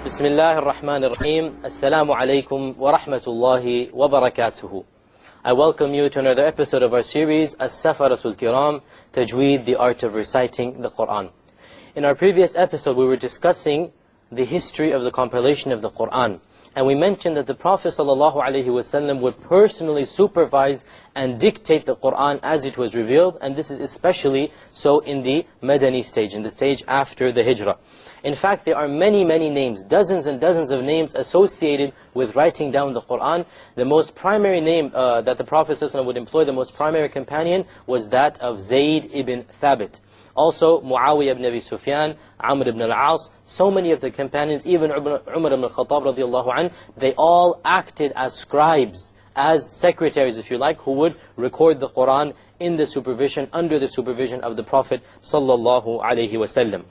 Bismillah ar-Rahman ar-Rahim. Assalamu alaikum wa rahmatullahi wa barakatuhu. I welcome you to another episode of our series, As-Safaratul Kiram, Tajweed, the art of reciting the Quran. In our previous episode, we were discussing the history of the compilation of the Quran. And we mentioned that the Prophet ﷺ would personally supervise and dictate the Quran as it was revealed. And this is especially so in the Madani stage, in the stage after the Hijrah. In fact, there are many, many names, dozens and dozens of names associated with writing down the Quran. The most primary name that the Prophet ﷺ would employ, the most primary companion, was that of Zayd ibn Thabit. Also, Muawiyah ibn Abi Sufyan, Amr ibn al-As, so many of the companions, even Umar ibn al-Khattab radiallahu anh, they all acted as scribes, as secretaries, if you like, who would record the Quran in the supervision, under the supervision of the Prophet sallallahu alaihi wasallam.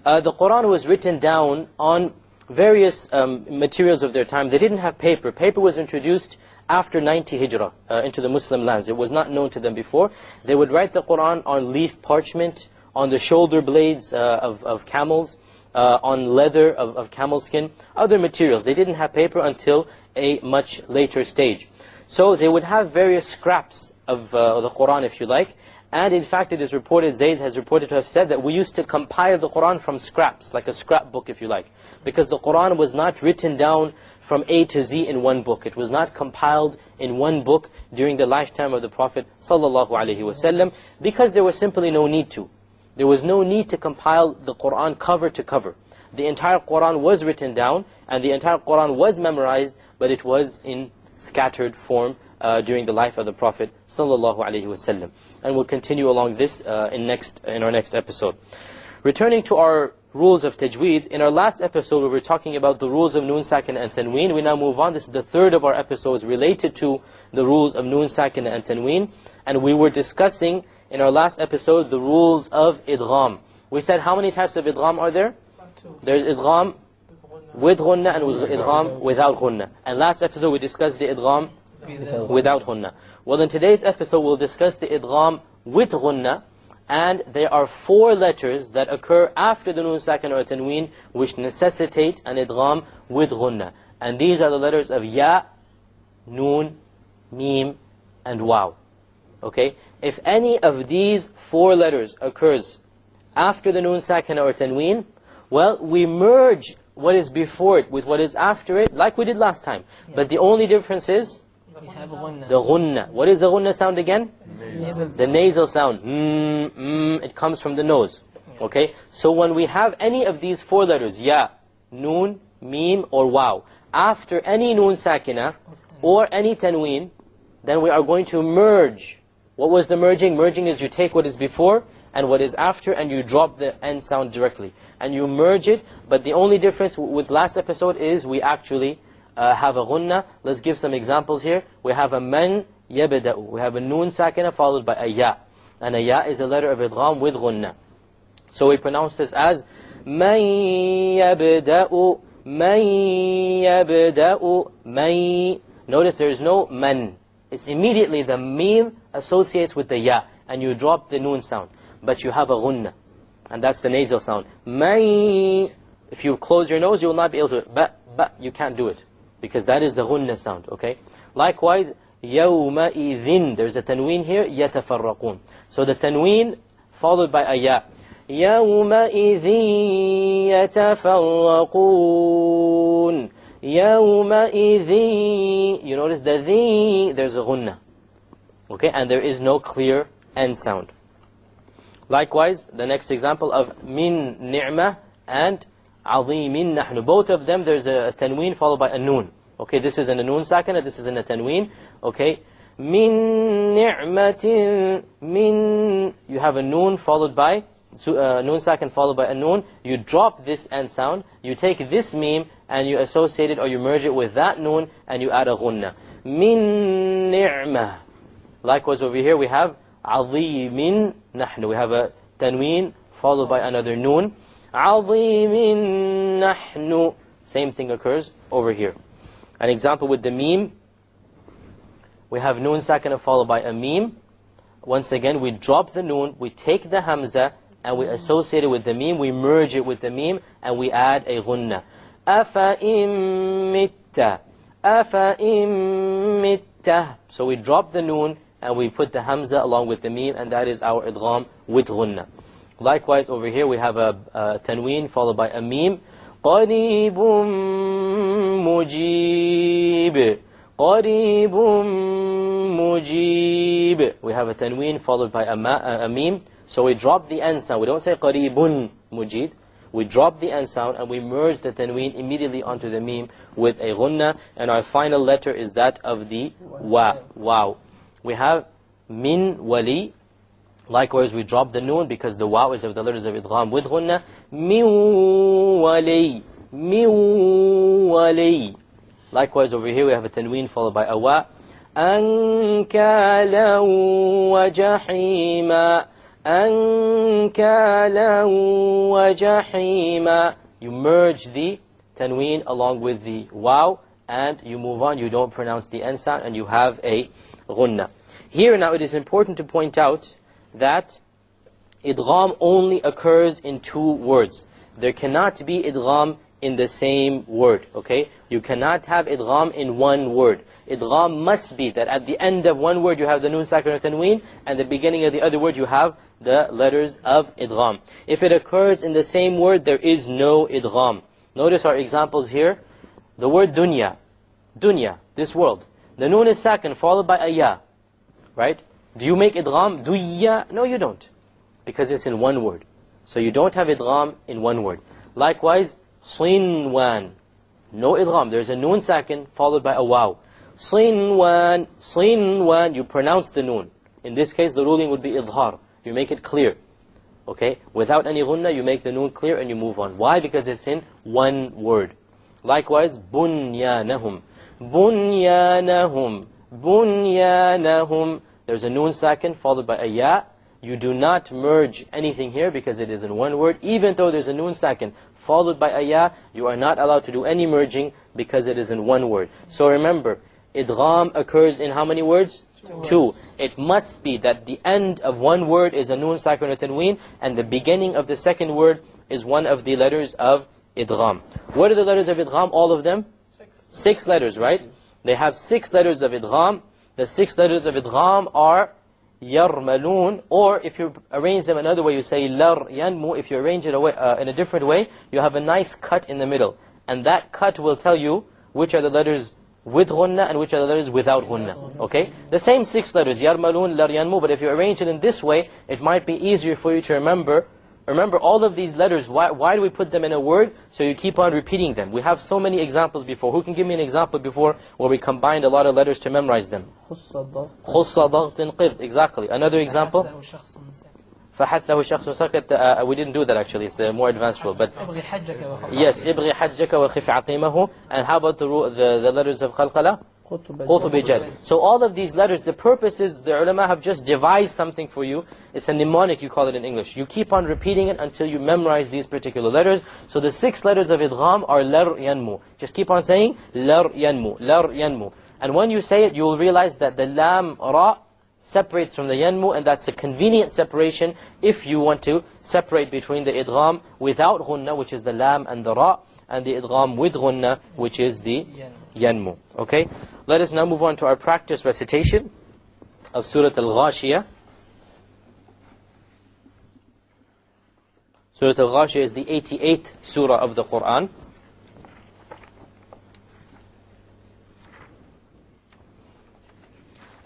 The Quran was written down on various materials of their time. They didn't have paper. Paper was introduced after 90 Hijrah into the Muslim lands. It was not known to them before. They would write the Quran on leaf parchment, on the shoulder blades of camels, on leather of camel skin, other materials. They didn't have paper until a much later stage. So they would have various scraps of the Quran, if you like. And in fact, it is reported, Zayd has reported to have said that we used to compile the Quran from scraps, like a scrapbook, if you like. Because the Quran was not written down from A to Z in one book. It was not compiled in one book during the lifetime of the Prophet ﷺ, because there was simply no need to. There was no need to compile the Quran cover to cover. The entire Quran was written down, and the entire Quran was memorized, but it was in scattered form during the life of the Prophet ﷺ. And we'll continue along this in our next episode. Returning to our rules of tajweed, in our last episode we were talking about the rules of Noon Sakin and Tanween. We now move on. This is the third of our episodes related to the rules of Noon Sakin and Tanween. And we were discussing in our last episode the rules of idgham. We said how many types of idgham are there? There's idgham with ghunnah and idgham without ghunnah. And last episode we discussed the idgham without ghunnah. Well, in today's episode we'll discuss the idgham with ghunnah. And there are 4 letters that occur after the Noon Sakin or Tanween which necessitate an idgham with ghunnah. And these are the letters of Ya, Noon, Mim, and Waw. Okay? If any of these 4 letters occurs after the Noon Sakin or Tanween, well, we merge what is before it with what is after it, like we did last time. But the only difference is the ghunnah. What is the ghunnah sound again? The nasal sound. It comes from the nose. Okay? So when we have any of these 4 letters, Ya, Noon, Mim, or Waw, after any Noon Sakina or any Tanween, then we are going to merge. What was the merging? Merging is you take what is before and what is after and you drop the end sound directly. And you merge it, but the only difference with last episode is we actually have a ghunnah. Let's give some examples here. We have a man yabda'u. We have a noon sakina followed by a ya. And a ya is a letter of idgham with ghunnah. So we pronounce this as man yabda'u, man yabda'u, man. Notice there is no man. It's immediately the mim associates with the ya. And you drop the noon sound. But you have a ghunnah. And that's the nasal sound. Man. If you close your nose, you will not be able to. But you can't do it. Because that is the ghunnah sound, okay? Likewise, يَوْمَئِذٍ. There's a tanween here, يَتَفَرَّقُونَ. So the tanween followed by a ya. يَوْمَئِذٍ يَتَفَرَّقُونَ. يَوْمَئِذٍ. You notice the the, there's a ghunnah. Okay, and there is no clear end sound. Likewise, the next example of min ni'mah and عظيم نحن. Both of them, there's a tanween followed by a noon. Okay, this is in a noon sakina, this is in a tanween. Okay, min ni'matin, min. You have a noon followed by noon sakin followed by a noon. You drop this end sound. You take this meme and you associate it or you merge it with that noon and you add a ghunnah. Min ni'mah. Likewise over here we have عظيم نحن. We have a tanween followed by another noon. عظيم نحن. Same thing occurs over here. An example with the meme. We have noon sakina followed by a meme. Once again, we drop the noon, we take the hamza, and we associate it with the meme, we merge it with the meme, and we add a ghunnah. أَفَإِن مِتَّ أَفَإِن مِتَّ. So we drop the noon and we put the hamza along with the meme, and that is our idgham with ghunna. Likewise over here we have a tanween followed by a meme. قَرِيبٌ مُجِيبٌ قَرِيبٌ مُجِيبٌ. We have a tanween followed by a meme. So we drop the end sound. We don't say قَرِيبٌ مُجِيبٌ. We drop the end sound and we merge the tanween immediately onto the meme with a ghunna. And our final letter is that of the wow. We have min wali. Likewise, we drop the noon because the waw is of the letters of idgham with ghunna. Min wali. Min wali. Likewise, over here we have a tanween followed by a wa. أَنْكَالًا وَجَحِيمًا أَنْكَالًا وَجَحِيمًا. You merge the tanween along with the waw and you move on. You don't pronounce the end sound and you have a ghunna. Here now it is important to point out that idgham only occurs in two words. There cannot be idgham in the same word, okay? You cannot have idgham in one word. Idgham must be that at the end of one word you have the noon sakin or tanween, and the beginning of the other word you have the letters of idgham. If it occurs in the same word, there is no idgham. Notice our examples here. The word dunya, dunya, this world. The noon is sakin followed by a ya, right? Do you make idgham? Dunya? No, you don't. Because it's in one word. So you don't have idgham in one word. Likewise, sinwan. No idgham. There's a noon sakin followed by a waw. Sinwan, sinwan. You pronounce the noon. In this case, the ruling would be idhar. You make it clear. Okay? Without any ghunna, you make the noon clear and you move on. Why? Because it's in one word. Likewise, bunyanahum. Bunyanahum. Bunyanahum. There's a noon sakin followed by a ya. You do not merge anything here because it is in one word. Even though there's a noon sakin followed by a ya, you are not allowed to do any merging because it is in one word. So remember, idgham occurs in how many words? Two. It must be that the end of one word is a noon sakin or tanween, and the beginning of the second word is one of the letters of idgham. What are the letters of idgham? All of them? 6 letters, right? They have 6 letters of idgham. The 6 letters of idgham are yarmalun, or if you arrange them another way, you say lar yanmu. If you arrange it in a different way, you have a nice cut in the middle. And that cut will tell you which are the letters with ghunna and which are the letters without ghunna. Okay? The same 6 letters, yarmalun, lar yanmu, but if you arrange it in this way, it might be easier for you to remember. Remember all of these letters, why do we put them in a word? So you keep on repeating them. We have so many examples before. Who can give me an example before where we combined a lot of letters to memorize them? خُصَّ ضَغْطٍ قِذْ. Exactly. Another example? فَحَثَّهُ شَخْصٌ سَكَتَ. We didn't do that actually. It's a more advanced rule. But yes, إِبْغِ حَجَّكَ وَخِفْ عَقِيمَهُ. And how about the letters of qalqala? So all of these letters, the purpose is, the ulama have just devised something for you. It's a mnemonic, you call it in English. You keep on repeating it until you memorize these particular letters. So the 6 letters of idgham are lar yanmu. Just keep on saying lar yanmu, lar yanmu. And when you say it, you will realize that the lam ra separates from the yanmu, and that's a convenient separation if you want to separate between the idgham without ghunna, which is the lam and the ra, and the idgham with ghunna, which is the yanmu. Okay? Let us now move on to our practice recitation of Surah Al-Ghashiyah. Surah Al-Ghashiyah is the 88th surah of the Quran.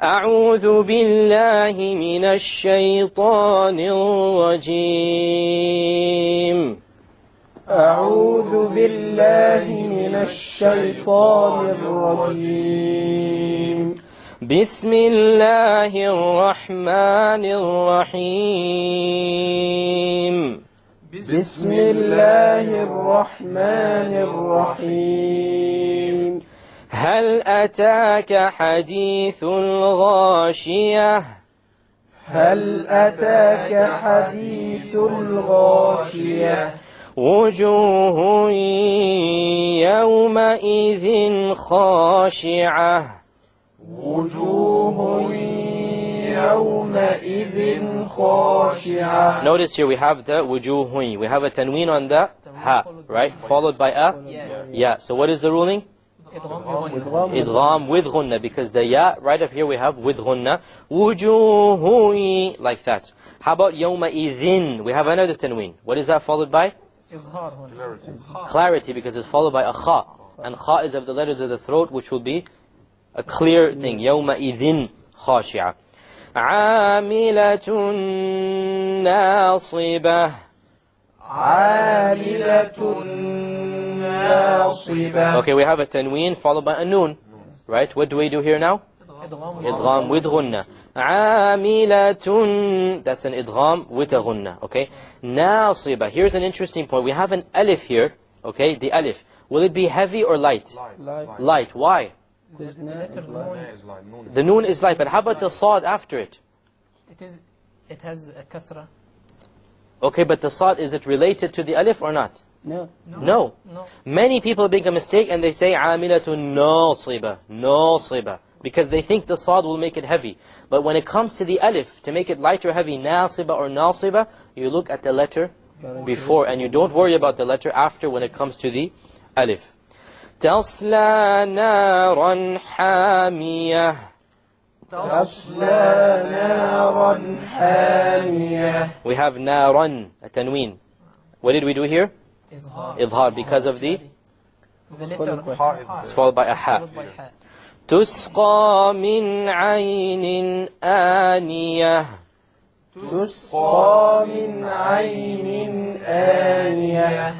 أعوذ بالله من الشيطان الرجيم. أعوذ بالله من الشيطان الرجيم. بسم الله الرحمن الرحيم. بسم الله الرحمن الرحيم. هل أتاك حديث الغاشية؟ هل أتاك حديث الغاشية؟ وجوه يومئذ خاشعة. وجوه يومئذ خاشعة. Notice here we have the wujuh. We have a tanween on the ha, right? Followed by a Ya. So what is the ruling? Idgham with ghunna, because the ya, right up here we have with ghunna. Wujuhu, like that. How about yawma idhin? We have another tanween. What is that followed by? Clarity, because it's followed by a kha. And kha is of the letters of the throat, which will be a clear thing. Yawma idhin khashi'a. Amilatun nasibah. Okay, we have a tanween followed by a noon. Right? What do we do here now? Idgham with ghunna. Amilatun. That's an idgham with a ghunna. Okay? Nasiba. Here's an interesting point. We have an alif here. Okay? The alif. Will it be heavy or light? Light. Why? The noon is light. But how about the sad after it? It has a kasra. Okay, but the sad, is it related to the alif or not? No. Many people make a mistake and they say amilatun nasiba, nasiba, because they think the sad will make it heavy. But when it comes to the alif, to make it light or heavy, nasiba or nasiba, you look at the letter before and you don't worry about the letter after when it comes to the alif. Tasla naran hamiyah. We have naran, a tanween. What did we do here? Idhar, because of the letter. It's followed by a ha. Tusqa min aynin aniyah.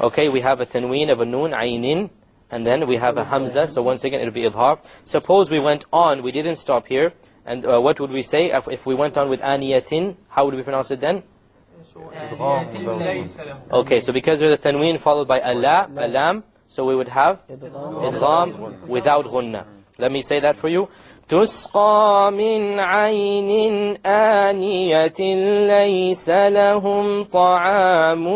Okay, we have a tanween of a noon, aynin, and then we have a hamza, so once again it will be idhar. Suppose we went on, we didn't stop here, and what would we say if we went on with aniyatin? How would we pronounce it then? Okay, so because there's a tanween followed by a lam, so we would have idgham without ghunna. Let me say that for you. تسقى من عين آنية ليس لهم طعام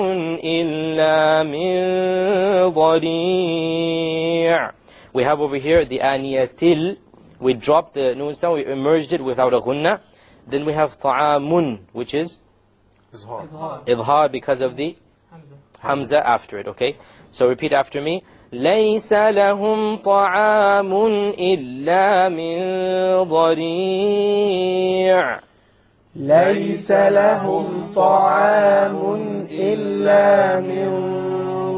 إلا من ضريع. We have over here the آنية. We dropped the noon sound, we emerged it without a ghunna. Then we have طعام, which is idhar because of the hamza after it. Okay, so repeat after me. ليس لهم طعام إلا من ضريع. ليس لهم طعام إلا من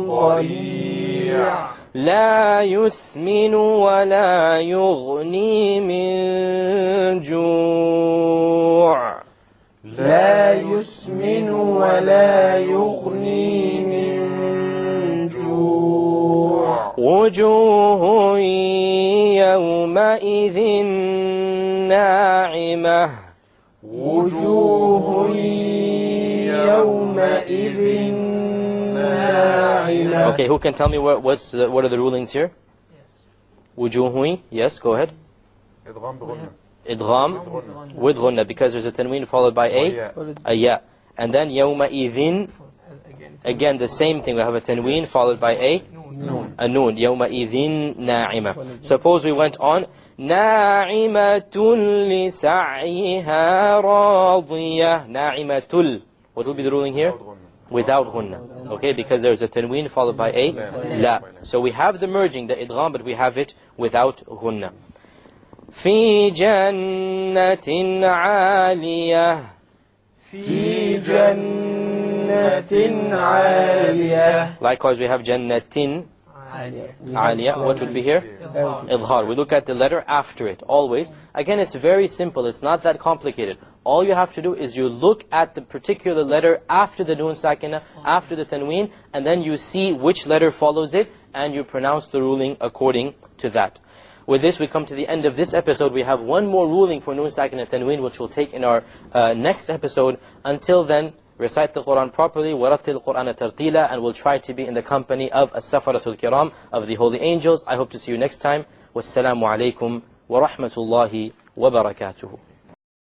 ضريع. لا يسمن ولا يغني من جوع. لا يسمن ولا يغني من جوع. وجوه يومئذ ناعمة. وجوه يومئذ ناعمة. Okay, who can tell me what are the rulings here? وجوه, yes, go ahead. Idgham with ghunna, because there's a tanween followed by a ya. And then يومئذ, again the same thing, we have a tanween followed by a noon. يومئذ ناعمة. Suppose we went on ناعمة لسعيها راضية. ناعمة. What will be the ruling here? Without ghunna. Okay, because there's a tanween followed by a la. So we have the merging, the idgham, but we have it without ghunna. في جنة عالية. في جنة عالية. Likewise we have جنة عالية. What would be here? Idhar. We look at the letter after it, always. Again, it's very simple, it's not that complicated. All you have to do is you look at the particular letter after the noon sakina, after the tanween, and then you see which letter follows it, and you pronounce the ruling according to that. With this, we come to the end of this episode. We have one more ruling for noon sakin and tanween, which we'll take in our next episode. Until then, recite the Quran properly, وَرَتِّلْ الْقُرْآنَ تَرْتِيلًا, and we'll try to be in the company of as-safaratul kiram, of the holy angels. I hope to see you next time. Wassalamu alaikum wa rahmatullahi wa barakatuhu.